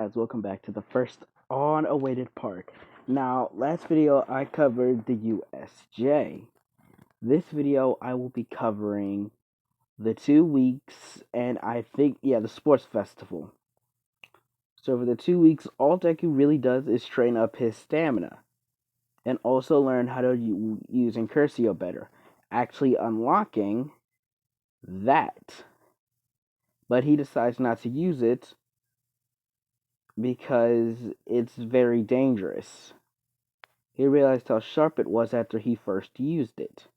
Guys, welcome back to the first unawaited part. Now, last video I covered the USJ. This video I will be covering the 2 weeks and the sports festival. So for the 2 weeks, all Deku really does is train up his stamina and also learn how to use incursio better, actually unlocking that. But he decides not to use it because it's very dangerous. He realized how sharp it was after he first used it.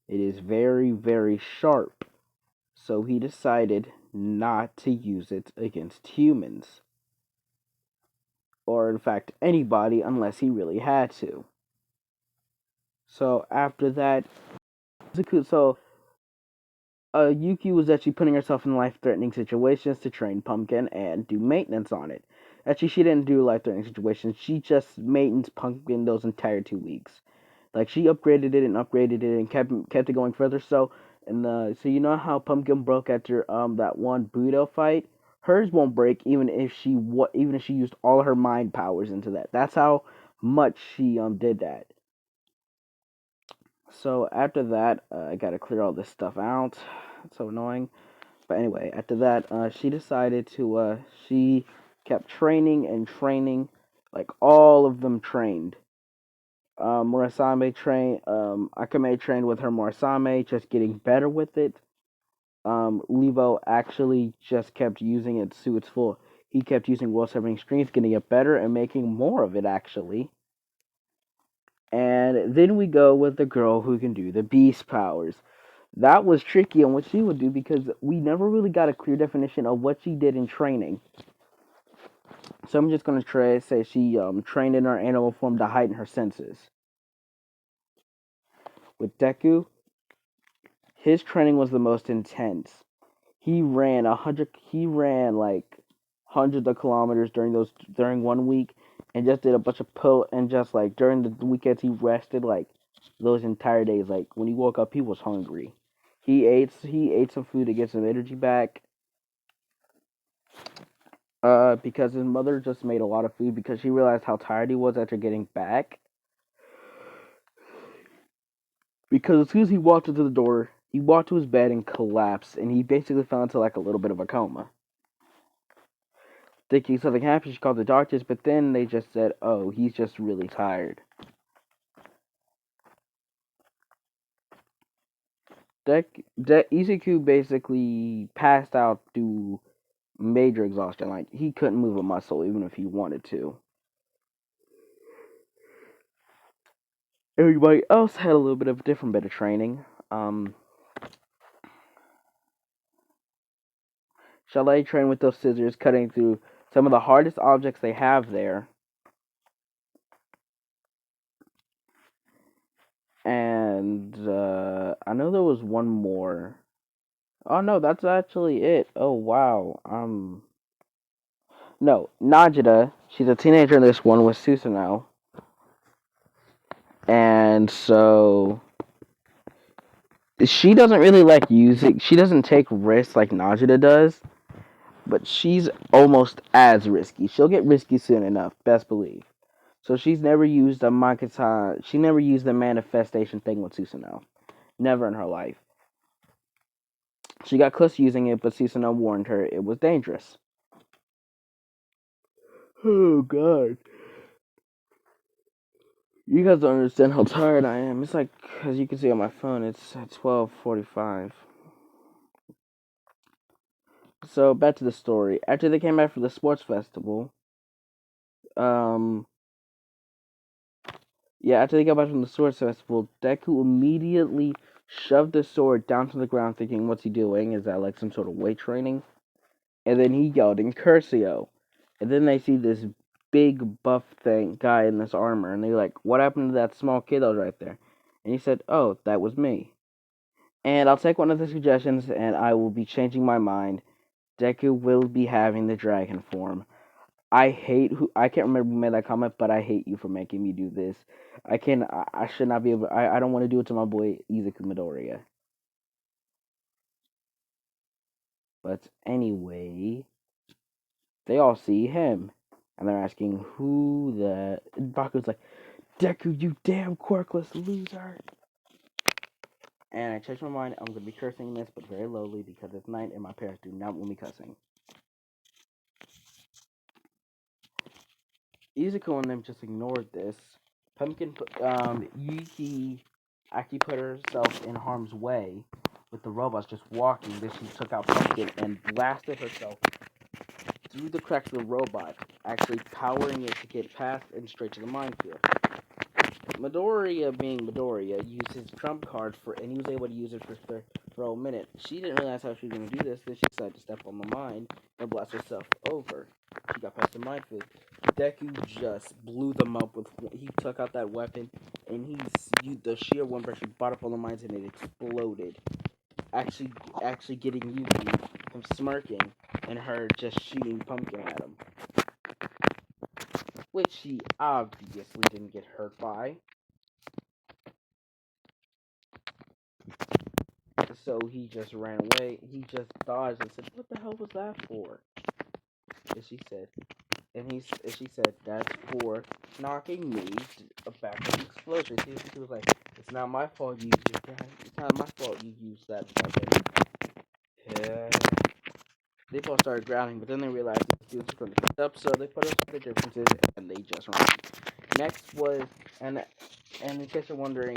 It is very, very sharp, so he decided not to use it against humans, or in fact anybody unless he really had to. So after that, Yuki was actually putting herself in life-threatening situations to train Pumpkin and do maintenance on it. Actually, she didn't do life-threatening situations. She just maintenance Pumpkin those entire 2 weeks. Like she upgraded it and upgraded it and kept it going further. So you know how Pumpkin broke after that one Budo fight. Hers won't break even if she used all her mind powers into that. That's how much she did that. So after that, I gotta clear all this stuff out. It's so annoying. But anyway, after that, she decided she kept training and training, like all of them trained. Akame trained with her Murasame, just getting better with it. Levo actually just kept using it to its full. He kept using World Severing Streams, getting it better and making more of it actually. And then we go with the girl who can do the beast powers. That was tricky on what she would do because we never really got a clear definition of what she did in training. So I'm just gonna say she trained in her animal form to heighten her senses. With Deku, his training was the most intense. He ran like hundreds of kilometers during 1 week and just did a bunch of and just like during the weekends he rested like those entire days. Like when he woke up he was hungry. He ate some food to get some energy back. Because his mother just made a lot of food because she realized how tired he was after getting back. Because as soon as he walked into the door, he walked to his bed and collapsed, and he basically fell into like a little bit of a coma. Thinking something happened, she called the doctors, but then they just said, "Oh, he's just really tired." Izuku basically passed out due major exhaustion. Like he couldn't move a muscle even if he wanted to. Everybody else had a little bit of a different bit of training. Chalet trained with those scissors, cutting through some of the hardest objects they have there. And I know there was one more. Oh no, that's actually it. Oh wow. No, Najida. She's a teenager in this one with Susanoo, and so she doesn't really like using. She doesn't take risks like Najida does, but she's almost as risky. She'll get risky soon enough, best believe. So she's never used a Makata. She never used the manifestation thing with Susanoo. Never in her life. She got close to using it, but Susanoo warned her it was dangerous. Oh god. You guys don't understand how tired I am. It's like, as you can see on my phone, it's at 12:45. So back to the story. After they came back from the sports festival, um, after they got back from the sports festival, Deku immediately shoved the sword down to the ground, thinking, "What's he doing? Is that like some sort of weight training?" And then he yelled incursio. And then they see this big buff guy in this armor, and they're like, "What happened to that small kid that was right there?" And he said, "Oh, that was me." And I'll take one of the suggestions, and I will be changing my mind. Deku will be having the dragon form. I can't remember who made that comment, but I hate you for making me do this. I should not be able. I don't want to do it to my boy Izuku Midoriya. But anyway, they all see him. And they're asking who the... And Baku's like, Deku, you damn quirkless loser. And I changed my mind. I'm going to be cursing this, but very lowly because it's night and my parents do not want me cussing. Izuku and them just ignored this. Yuki actually put herself in harm's way with the robots just walking. Then she took out Pumpkin and blasted herself through the cracks of the robot, actually powering it to get past and straight to the minefield. Midoriya, being Midoriya, used his trump card and he was able to use it for a minute. She didn't realize how she was going to do this, then she decided to step on the mine and blast herself over. She got past the minefield. Deku just blew them up with. He took out that weapon, and the sheer one pressure brought up on the mines, and it exploded. Actually getting Yuki from smirking and her just shooting Pumpkin at him, which he obviously didn't get hurt by. So he just ran away. He just dodged and said, "What the hell was that for?" And she said, she said, "That's for knocking me back with the explosion." She was like, "It's not my fault you used that. It's not my fault you used that weapon." Yeah. They both started growling, but then they realized these dudes were going to catch up, so they put up the differences and they just ran. Next was, and in case you're wondering,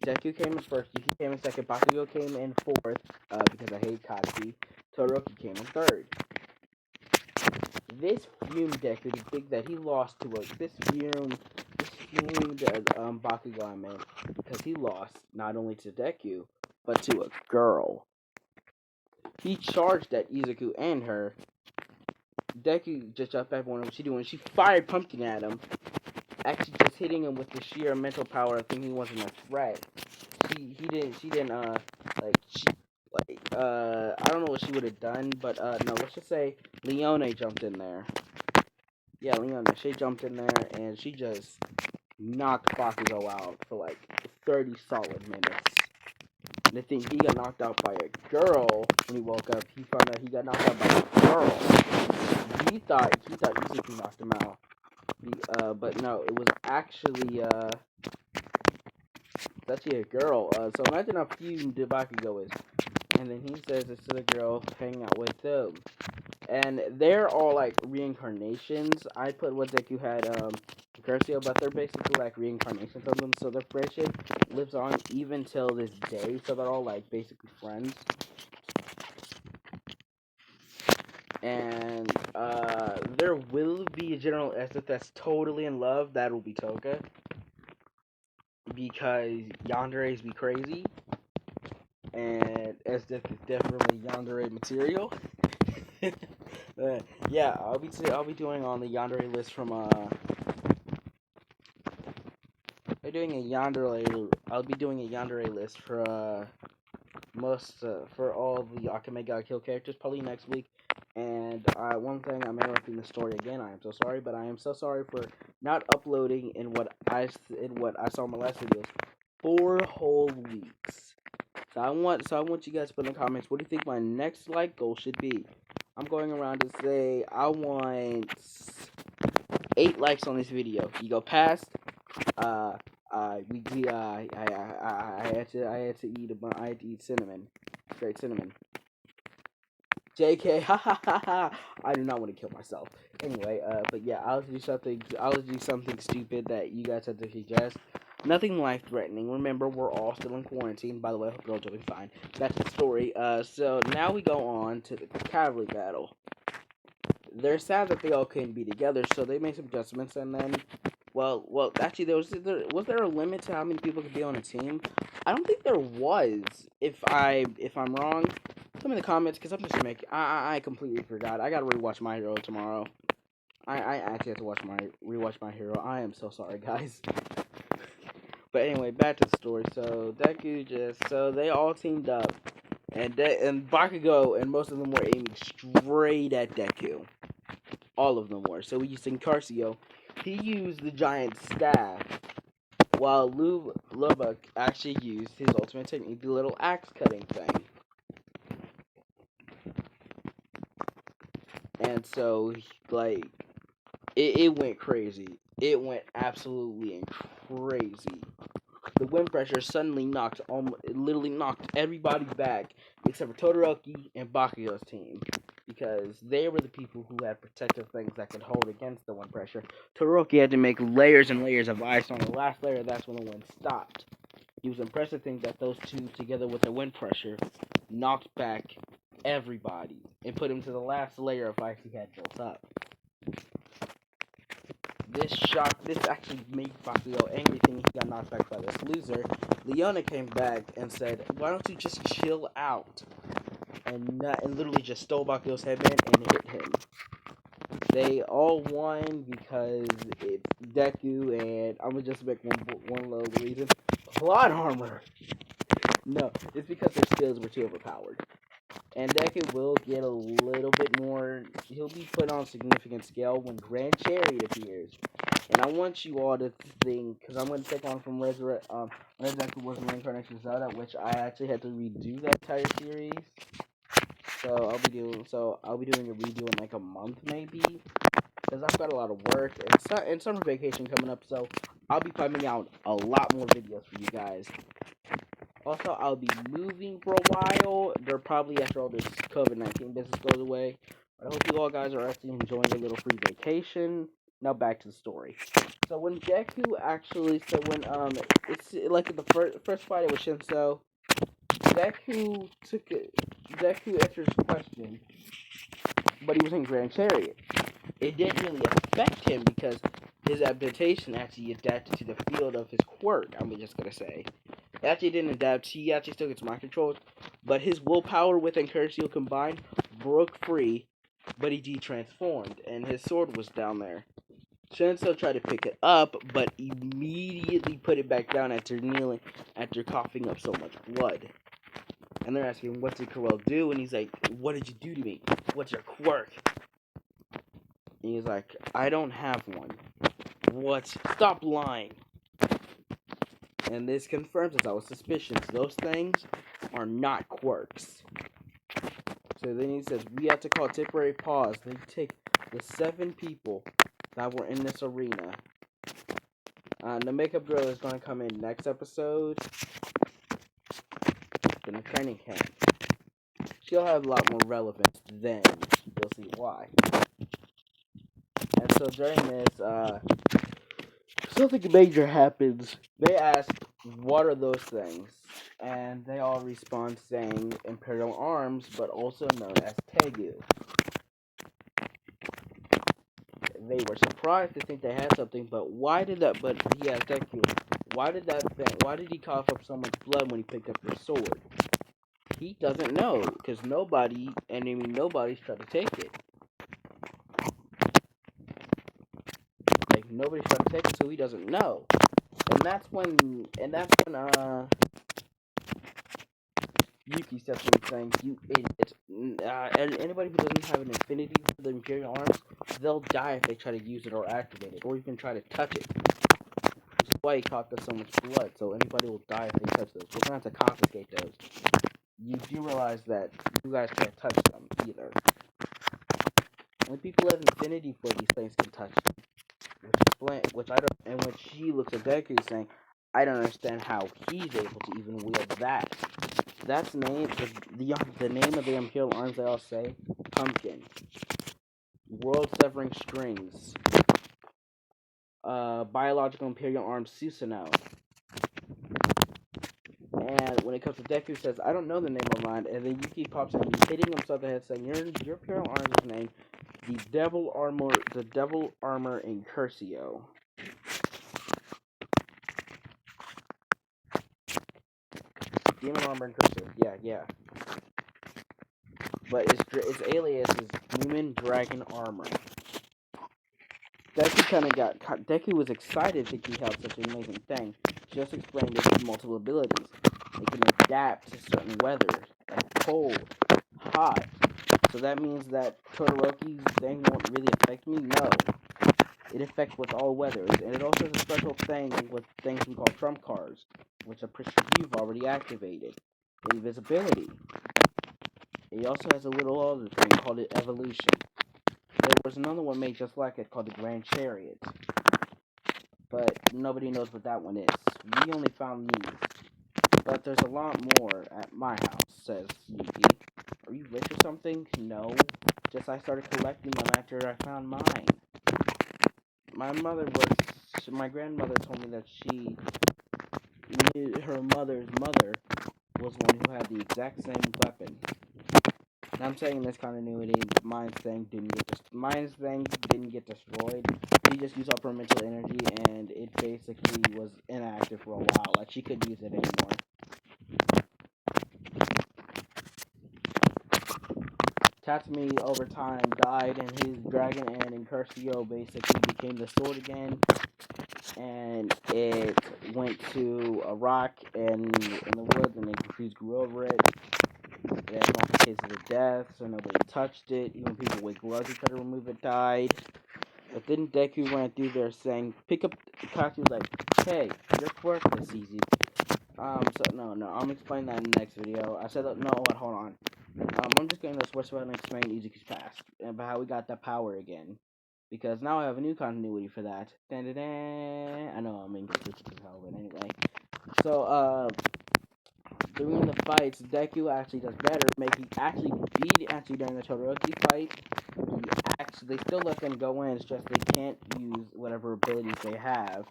Deku came in first, Yuki came in second, Bakugo came in fourth, because I hate Katsuki. Todoroki came in third. This fumed Deku to think that he lost to this fumed Bakugo, man, because he lost not only to Deku, but to a girl. He charged at Izuku and her. Deku just jumped back on him. What she doing? She fired Pumpkin at him, actually just hitting him with the sheer mental power of thinking he wasn't a threat. She didn't I don't know what she would have done, but no, let's just say Leone jumped in there. Yeah, Leone, she jumped in there and she just knocked Bakugo out for like 30 solid minutes. And I think he got knocked out by a girl when he woke up. He found out he got knocked out by a girl. He thought Izuku knocked him out. But no, it was actually a girl. So imagine how few Bakugo is. And then he says it's to the girl hanging out with them. And they're all like reincarnations. I put what Deku had incursio, but they're basically like reincarnations of them. So their friendship lives on even till this day. So they're all like basically friends. And there will be a general essence that's totally in love. That will be Toga. Because yanderes be crazy. And Esdeath is definitely yandere material. Yeah, I'll be doing on the yandere list from I'll be doing a yandere list for for all the Akame ga Kill characters probably next week. And one thing, I'm interrupting the story again. I am so sorry, but I am so sorry for not uploading in what I saw in my last videos 4 whole weeks. So I want you guys to put in the comments, what do you think my next like goal should be? I'm going around to say I want 8 likes on this video. You go past, I had to eat cinnamon, straight cinnamon. JK, ha ha ha ha. I do not want to kill myself. Anyway, but yeah, I'll do something stupid that you guys have to suggest. Nothing life-threatening. Remember, we're all still in quarantine. By the way, I hope you're all doing fine. That's the story. So now we go on to the cavalry battle. They're sad that they all couldn't be together, so they made some adjustments, and then, well, actually, was there a limit to how many people could be on a team? I don't think there was. If I'm wrong, tell me in the comments, because I'm just making. I completely forgot. I gotta rewatch My Hero tomorrow. I actually have to rewatch My Hero. I am so sorry, guys. But anyway, back to the story. So Deku they all teamed up, and Bakugo and most of them were aiming straight at Deku. All of them were. So we used Incursio. He used the giant staff, while Lubbock actually used his ultimate technique, the little axe cutting thing. And so, it went crazy. It went absolutely crazy. The wind pressure suddenly literally knocked everybody back except for Todoroki and Bakugo's team, because they were the people who had protective things that could hold against the wind pressure. Todoroki had to make layers and layers of ice on the last layer. That's when the wind stopped. It was impressive thing that those two, together with the wind pressure, knocked back everybody and put him to the last layer of ice he had built up. This actually made Bakugo angry, thinking he got knocked back by this loser. Leona came back and said, "Why don't you just chill out?" And literally just stole Bakugo's headband and hit him. They all won because it's Deku, and I'm gonna just make one little reason: plot armor. No, it's because their skills were too overpowered. And Deku will get a little bit more. He'll be put on significant scale when Grand Chariot appears. And I want you all to think, because I'm going to take on from when Deku was in Reincarnation of Zelda, which I actually had to redo that entire series. So I'll be doing a redo in like a month maybe, because I've got a lot of work and summer vacation coming up. So I'll be pumping out a lot more videos for you guys. Also, I'll be moving for a while. They're probably after all this COVID-19 business goes away. I hope you all guys are actually enjoying a little free vacation. Now back to the story. So when Deku it's like the first fight with Shinso, Deku answers the question, but he was in Grand Chariot. It didn't really affect him because his adaptation actually adapted to the field of his quirk. I'm just gonna say. Actually didn't adapt. He actually still gets mind controlled, but his willpower with incursio combined broke free, but he de-transformed, and his sword was down there. Shinso tried to pick it up, but immediately put it back down after coughing up so much blood. And they're asking, "What did Corel do?" And he's like, "What did you do to me? What's your quirk?" And he's like, "I don't have one." "What? Stop lying." And this confirms as our suspicions. Those things are not quirks. So then he says, "We have to call a temporary pause." They take the 7 people that were in this arena. The makeup girl is going to come in next episode in the training camp. She'll have a lot more relevance then. You'll see why. And so during this, something major happens. They ask, "What are those things?" And they all respond saying Imperial Arms, but also known as Tegu. They were surprised to think they had something, but why did that? But he asked Deku, why did he cough up so much blood when he picked up your sword? He doesn't know, because nobody's tried to take it. Like, nobody's tried to take it, so he doesn't know. And that's when Yuki steps in saying, "You idiot. Anybody who doesn't have an affinity for the Imperial Arms, they'll die if they try to use it or activate it, or even try to touch it." Which is why he coughed up so much blood, so anybody will die if they touch those. We're going to have to confiscate those. You do realize that you guys can't touch them, either. Only people who have affinity for these things can touch them. Which I don't, and when she looks at Deku saying, "I don't understand how he's able to even wield that." That's the name of the Imperial Arms, they all say. Pumpkin. World-severing strings. Biological Imperial Arms, Susanoo. And when it comes to Deku, says, "I don't know the name of mine." And then Yuki pops in, hitting himself in the head, saying, Your Imperial Arms is named the Devil Armor Incursio. Demon Armor Incursio. Yeah. But its alias is Demon Dragon Armor. Deku was excited that he held such an amazing thing. Just explained its multiple abilities. It can adapt to certain weather, like cold, hot. So that means that Todoroki's thing won't really affect me? No. It affects with all weathers, and it also has a special thing with things we call trump cards, which I'm pretty sure you've already activated. Invisibility. It also has a little other thing called it evolution. there was another one made just like it called the Grand Chariot. But nobody knows what that one is. We only found these. But there's a lot more at my house, says Yuki. Are you rich or something? No. Just I started collecting them after I found mine. My grandmother told me that she knew her mother's mother was one who had the exact same weapon. And I'm saying in this continuity, mine's thing didn't get destroyed. She just used up her mental energy, and it basically was inactive for a while. Like she couldn't use it anymore. Tatsumi over time died, and his dragon and incursio basically became the sword again. And it went to a rock and in the woods, and the trees grew over it. It had multiple cases of death, so nobody touched it. Even people with gloves who tried to remove it died. But then Deku ran through there saying, pick up, Kaku was like, hey, your quirk this easy. No, I'm explaining that in the next video. I said, no, hold on. I'm just going to switch about and explain Izuku's past, and about how we got that power again. Because now I have a new continuity for that. I know I'm English as hell, but anyway. So, during the fights, Deku actually does better, making actually beat during the Todoroki fight. They still let them go in, it's just they can't use whatever abilities they have.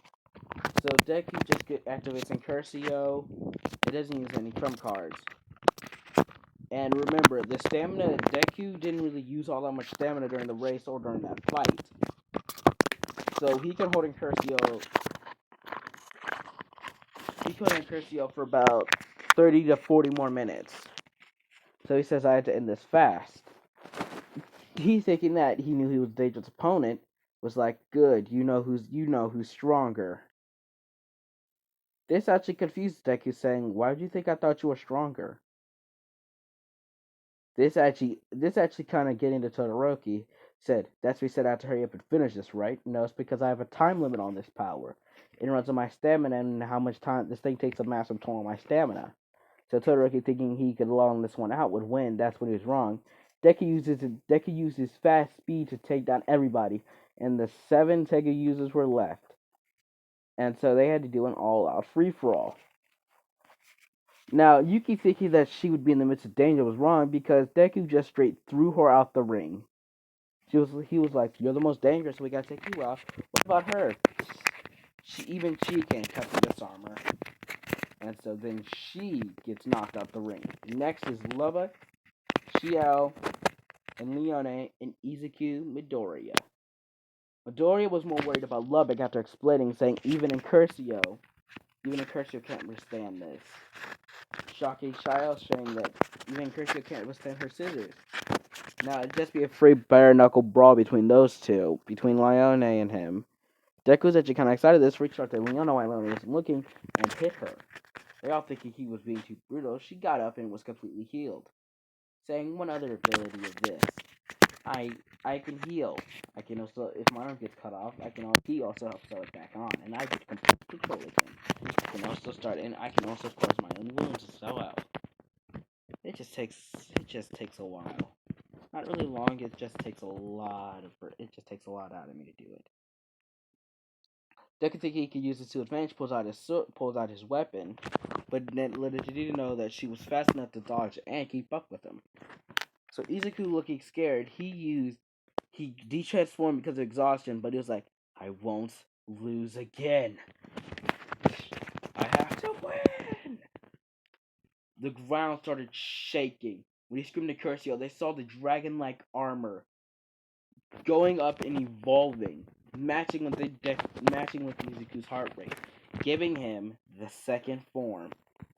So Deku just activates Incursio. It doesn't use any trump cards. And remember, the stamina, Deku didn't really use all that much stamina during the race or during that fight. So he can hold Incursio. He could hold Incursio for about 30 to 40 more minutes. So he says I had to end this fast. He thinking that he knew he was a dangerous opponent was like, good, you know who's stronger. This actually confused Deku, saying, why did you think I thought you were stronger? This actually kind of getting to Todoroki, said, that's we set out to hurry up and finish this, right? No, it's because I have a time limit on this power. It runs on my stamina and how much time this thing takes a massive toll on my stamina. So Todoroki, thinking he could long this one out, would win. That's when he was wrong. Deku uses fast speed to take down everybody, and the 7 Tegu users were left. And so they had to do an all-out free-for-all. Now, Yuki thinking that she would be in the midst of danger was wrong because Deku just straight threw her out the ring. He was like, you're the most dangerous, so we gotta take you out. What about her? She can't cut through this armor. And so then she gets knocked out the ring. Next is Lubba, Xiao, and Leone, and Izuku Midoriya. Midoriya was more worried about Lubbock after explaining, saying even Incursio can't withstand this. Shocking Xiao saying that even Incursio can't withstand her scissors. Now it'd just be a free bare knuckle brawl between those two, between Leone and him. Deku's actually kind of excited this, reached out to Leone while Leone wasn't looking, and hit her. They all thinking he was being too brutal. She got up and was completely healed, saying one other ability of this. I can heal. I can also, if my arm gets cut off, he also helps sew it back on, and I get complete control of him. I can also cause my own wounds to sew out. It just takes a while. Not really long. It just takes a lot out of me to do it. Deku thinking he could use this to advantage, pulls out his weapon, but then little did he know that she was fast enough to dodge and keep up with him. So Izuku, looking scared, he de-transformed because of exhaustion, but he was like, I won't lose again. I have to win. The ground started shaking. When he screamed Incursio, they saw the dragon-like armor going up and evolving, matching with Izuku's heart rate, giving him the second form.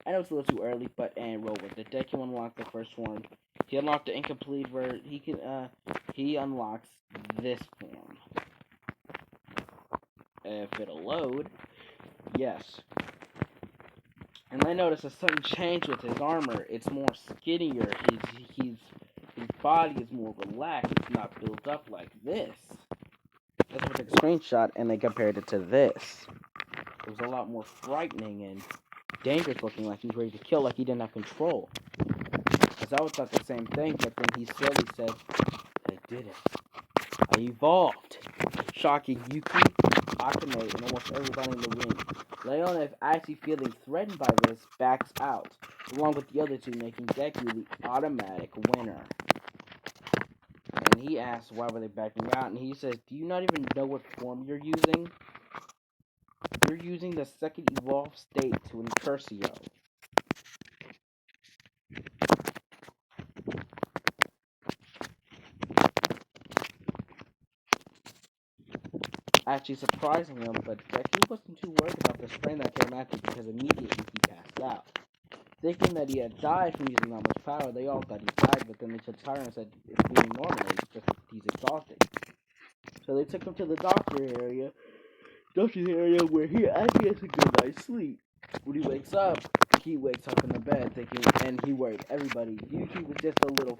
I know it's a little too early, but roll with it. Deku unlocked the first form. He unlocked the incomplete version. He unlocks this form. If it'll load, yes. And I noticed a sudden change with his armor. It's more skinnier. His body is more relaxed. It's not built up like this. That's what I took a screenshot and they compared it to this. It was a lot more frightening and dangerous looking, like he was ready to kill, like he didn't have control. Because I would thought the same thing, but then he slowly said, I did it. I they evolved, shocking Yuki, Akame, and almost everybody in the ring. Leona, actually feeling threatened by this, backs out, along with the other two, making Deku the automatic winner. And he asks why were they backing out, and he says, do you not even know what form you're using? You're using the second evolved state to incursio. Actually surprising him, but Deku wasn't too worried about the strain that came after because immediately he passed out. Thinking that he had died from using that much power, they all thought he died, but then they took Tyler and said it's being normal, it's just he's exhausted. So they took him to the doctor's area where he actually has a good night's sleep. When he wakes up in the bed thinking, and he worried everybody. Yuki was just a little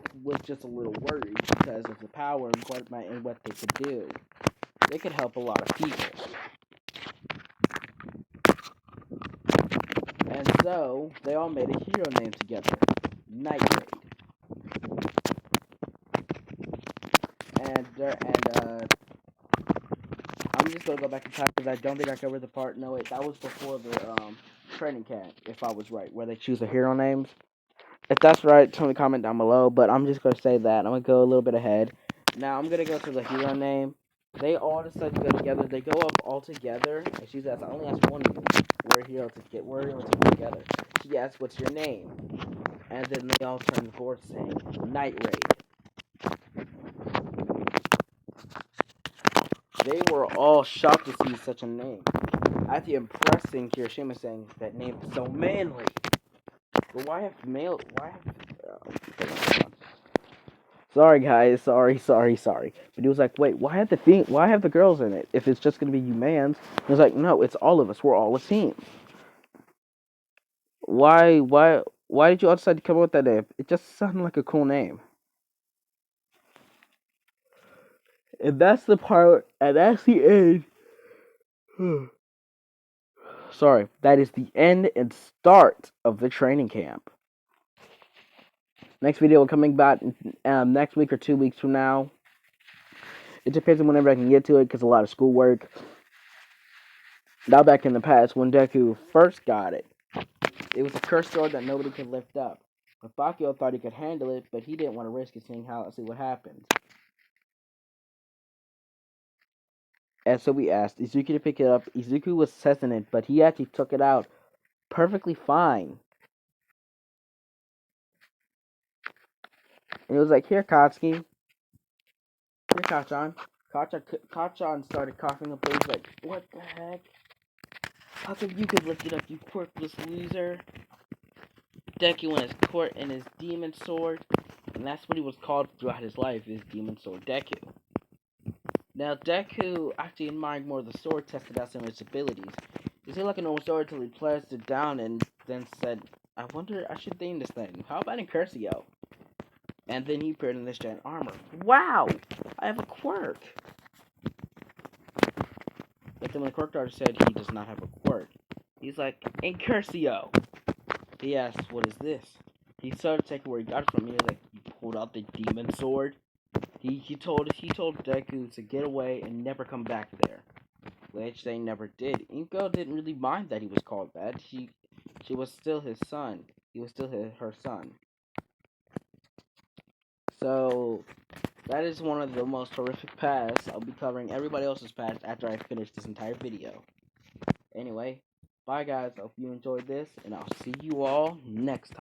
worried because of the power and what they could do. They could help a lot of people. And so, they all made a hero name together, Night Raid. I'm just gonna go back in time because I don't think I covered the part. No, wait, that was before the training camp, if I was right, where they choose the hero names. If that's right, tell me comment down below, but I'm just gonna say that. I'm gonna go a little bit ahead. Now, I'm gonna go to the hero name. They all decide to go together. They go up all together, and she says, I only ask one of you. We're here to go together. She asks, what's your name? And then they all turn forward saying, Night Raid. They were all shocked to see such a name. After impressing Kirishima saying that name is so manly. But why have male? Why have? Sorry guys, sorry. But he was like, wait, why have the girls in it if it's just gonna be you mans? He was like, no, it's all of us. We're all a team. Why did you all decide to come up with that name? It just sounded like a cool name. And that's the part, and that's the end. Sorry, that is the end and start of the training camp. Next video coming back next week or 2 weeks from now. It depends on whenever I can get to it because a lot of schoolwork. Now back in the past, when Deku first got it, it was a cursed sword that nobody could lift up. But Bakio thought he could handle it, but he didn't want to risk it, see what happens. And so we asked Izuku to pick it up. Izuku was hesitant, but he actually took it out perfectly fine. And it was like, here, Katsuki. Here, Kachan. Kachan started coughing up things like, what the heck? How come you could lift it up, you quirkless loser? Deku and his demon sword. And that's what he was called throughout his life, his demon sword, Deku. Now, Deku actually admired more of the sword, tested out some of its abilities. It seemed like a normal sword until he placed it down and then said, I wonder, I should name this thing. How about Incursio? And then he appeared in this giant armor. Wow! I have a quirk! But then when the quirk artist said he does not have a quirk, he's like, Incursio! He asked, what is this? He started to take where he got it from. He was like, you pulled out the demon sword? He told Deku to get away and never come back there. Which they never did. Inko didn't really mind that he was called that. She was still his son. He was still her son. So that is one of the most horrific pasts. I'll be covering everybody else's past after I finish this entire video. Anyway, bye guys. I hope you enjoyed this, and I'll see you all next time.